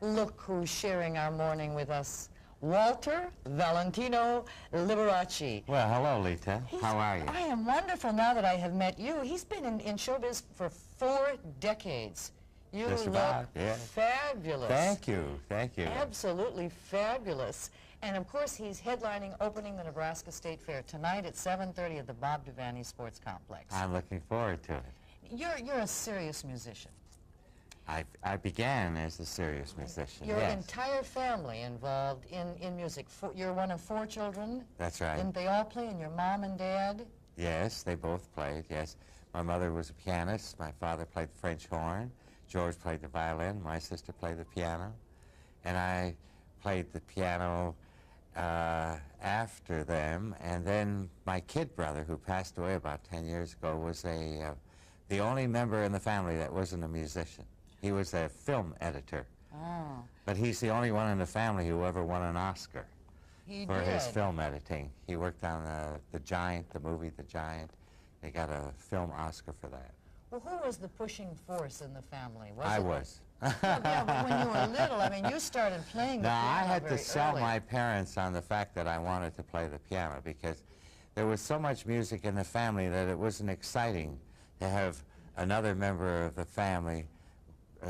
Look who's sharing our morning with us. Walter Valentino Liberace. Well, hello, Lita. How are you? I am wonderful now that I have met you. He's been in showbiz for 4 decades. You Just look about, yeah. fabulous. Thank you, thank you. Absolutely fabulous. And of course, he's headlining, opening the Nebraska State Fair tonight at 7:30 at the Bob Devaney Sports Complex. I'm looking forward to it. You're a serious musician. I began as a serious musician, Your yes. entire family involved in music. You're one of 4 children. That's right. Didn't they all play, and your mom and dad? Yes, they both played, yes. My mother was a pianist. My father played the French horn. George played the violin. My sister played the piano. And I played the piano after them. And then my kid brother, who passed away about 10 years ago, was the only member in the family that wasn't a musician. He was a film editor. Oh. But he's the only one in the family who ever won an Oscar for his film editing. He worked on The Giant, the movie The Giant. They got a film Oscar for that. Well, who was the pushing force in the family? I was. Yeah, but when you were little, I mean, you started playing the piano I had to sell early. my parents on the fact that I wanted to play the piano because there was so much music in the family that it wasn't exciting to have another member of the family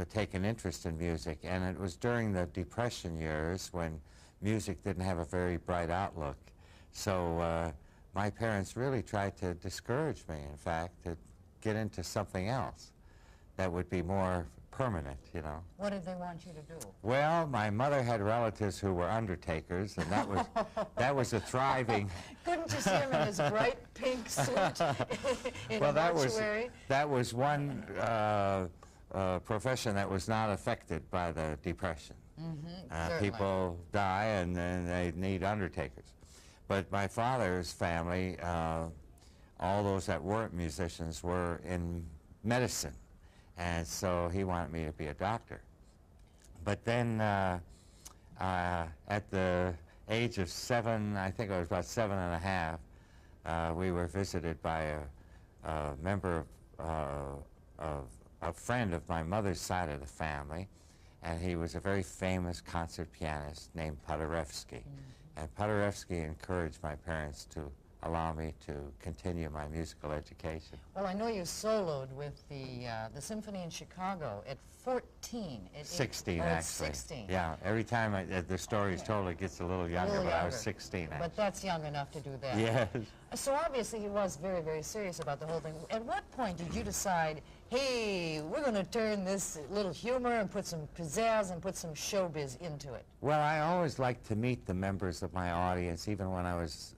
take an interest in music. And it was during the Depression years when music didn't have a very bright outlook. So my parents really tried to discourage me, in fact, to get into something else that would be more permanent, you know. What did they want you to do? Well, my mother had relatives who were undertakers, and that was a thriving. Couldn't you see him in his bright pink suit in Well, a mortuary? that was one profession that was not affected by the Depression. People die, and then they need undertakers. But my father's family, all those that weren't musicians were in medicine, and so he wanted me to be a doctor. But then at the age of 7, I think I was about 7 and a half, we were visited by a member of a friend of my mother's side of the family, and he was a very famous concert pianist named Paderewski. And Paderewski encouraged my parents to allow me to continue my musical education. Well, I know you soloed with the Symphony in Chicago at 14. 16, actually. 16. Yeah, every time the story is told, it gets a little younger, but I was 16, actually. But that's young enough to do that. Yes. So obviously he was very, very serious about the whole thing. At what point did you decide, hey, we're going to turn this little humor and put some pizzazz and put some showbiz into it? Well, I always liked to meet the members of my audience, even when I was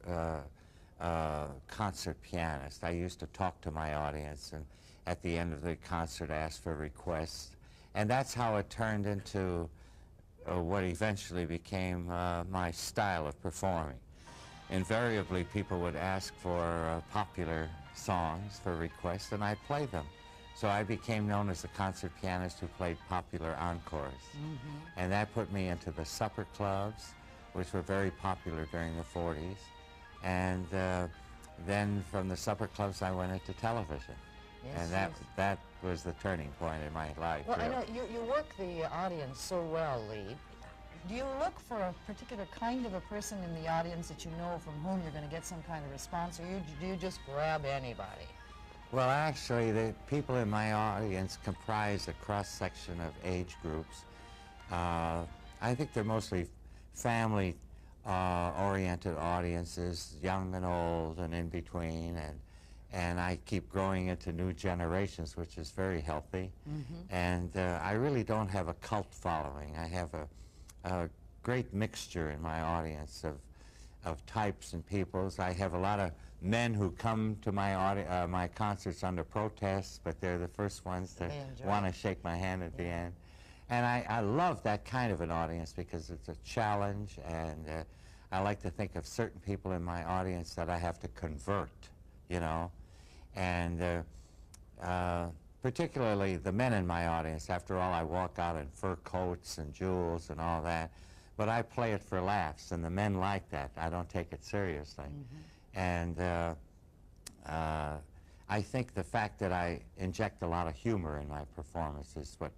concert pianist. I used to talk to my audience, and at the end of the concert ask for requests. And that's how it turned into what eventually became my style of performing. Invariably, people would ask for popular songs for requests, and I'd play them. So I became known as the concert pianist who played popular encores. And that put me into the supper clubs, which were very popular during the 40s. And then from the supper clubs, I went into television. Yes, and that was the turning point in my life. Well, really. I know you work the audience so well, Lee. Do you look for a particular kind of a person in the audience that you know from whom you're going to get some kind of response, or do you just grab anybody? Well, actually, the people in my audience comprise a cross-section of age groups. I think they're mostly family oriented audiences, young and old and in between, and I keep growing into new generations, which is very healthy. And I really don't have a cult following. I have a great mixture in my audience of types and peoples. I have a lot of men who come to my concerts under protest, but they're the first ones to want to shake my hand at the end. And I love that kind of an audience because it's a challenge, and I like to think of certain people in my audience that I have to convert, you know. And particularly the men in my audience. After all, I walk out in fur coats and jewels and all that, but I play it for laughs, and the men like that. I don't take it seriously. And I think the fact that I inject a lot of humor in my performance is what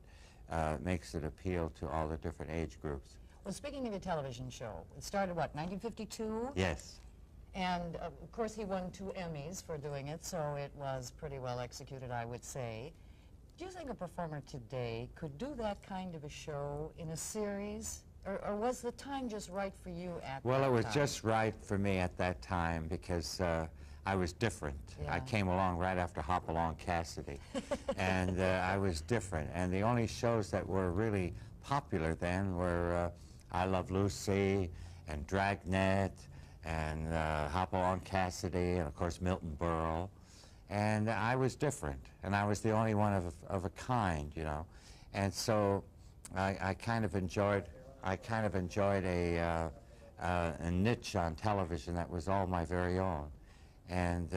makes it appeal to all the different age groups. Well, speaking of your television show, it started, what, 1952? Yes. And, of course, he won 2 Emmys for doing it, so it was pretty well executed, I would say. Do you think a performer today could do that kind of a show in a series? Or was the time just right for you at that time? Well, it was just right for me at that time because I was different. Yeah. I came along right after Hop Along Cassidy, and I was different. And the only shows that were really popular then were I Love Lucy and Dragnet and Hop Along Cassidy and, of course, Milton Berle. And I was different, and I was the only one of a kind, you know. And so I kind of enjoyed a niche on television that was all my very own. And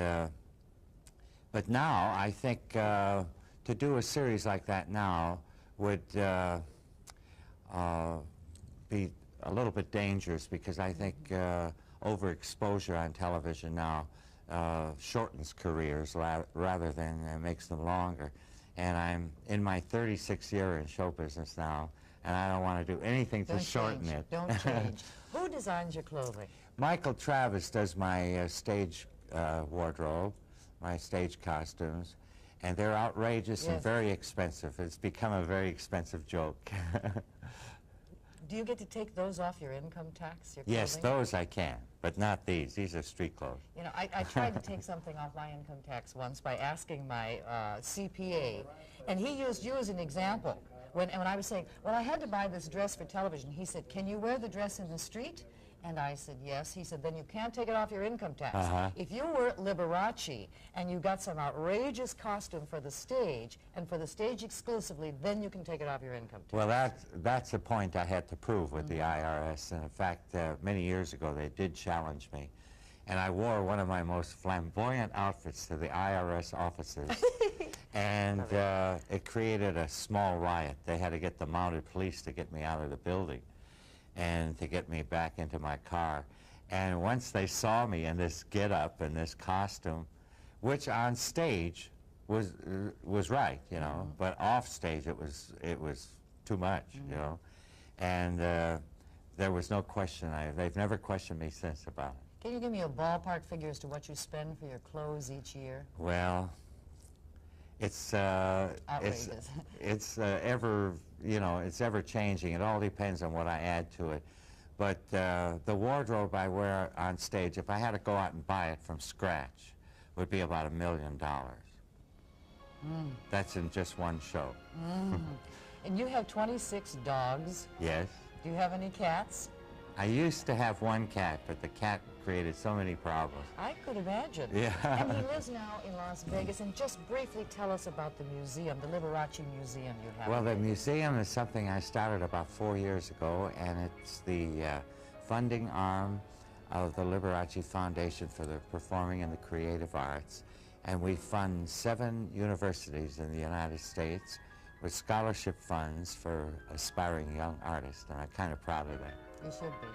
but now I think to do a series like that now would be a little bit dangerous, because I think overexposure on television now shortens careers rather than makes them longer. And I'm in my 36th year in show business now, and I don't want to do anything to shorten it. Don't change. Who designs your clothing? Michael Travis does my stage wardrobe, my stage costumes, and they're outrageous and very expensive. It's become a very expensive joke. Do you get to take those off your income tax, your Yes, clothing? those I can, but not these. These are street clothes. You know, I tried to take something off my income tax once by asking my CPA, and he used you as an example. When I was saying, well, I had to buy this dress for television, he said, can you wear the dress in the street? And I said, yes. He said, then you can't take it off your income tax. If you were Liberace and you got some outrageous costume for the stage, and for the stage exclusively, then you can take it off your income tax. Well, that's a point I had to prove with the IRS. And in fact, many years ago, they did challenge me. And I wore one of my most flamboyant outfits to the IRS offices. And it created a small riot. They had to get the mounted police to get me out of the building and to get me back into my car. And once they saw me in this get-up and this costume, which on stage was right, you know, but off stage it was too much, you know. And there was no question. They've never questioned me since about it. Can you give me a ballpark figure as to what you spend for your clothes each year? Well, it's outrageous. It's ever, you know, it's ever changing. It all depends on what I add to it. But the wardrobe I wear on stage, if I had to go out and buy it from scratch, would be about $1 million. That's in just one show. And you have 26 dogs. Yes. Do you have any cats? I used to have one cat, but the cat created so many problems. I could imagine. Yeah. And he lives now in Las Vegas. And just briefly tell us about the museum, the Liberace Museum you have. Well, the museum is something I started about 4 years ago, and it's the funding arm of the Liberace Foundation for the Performing and the Creative Arts. And we fund 7 universities in the United States with scholarship funds for aspiring young artists, and I'm kind of proud of that. You should be.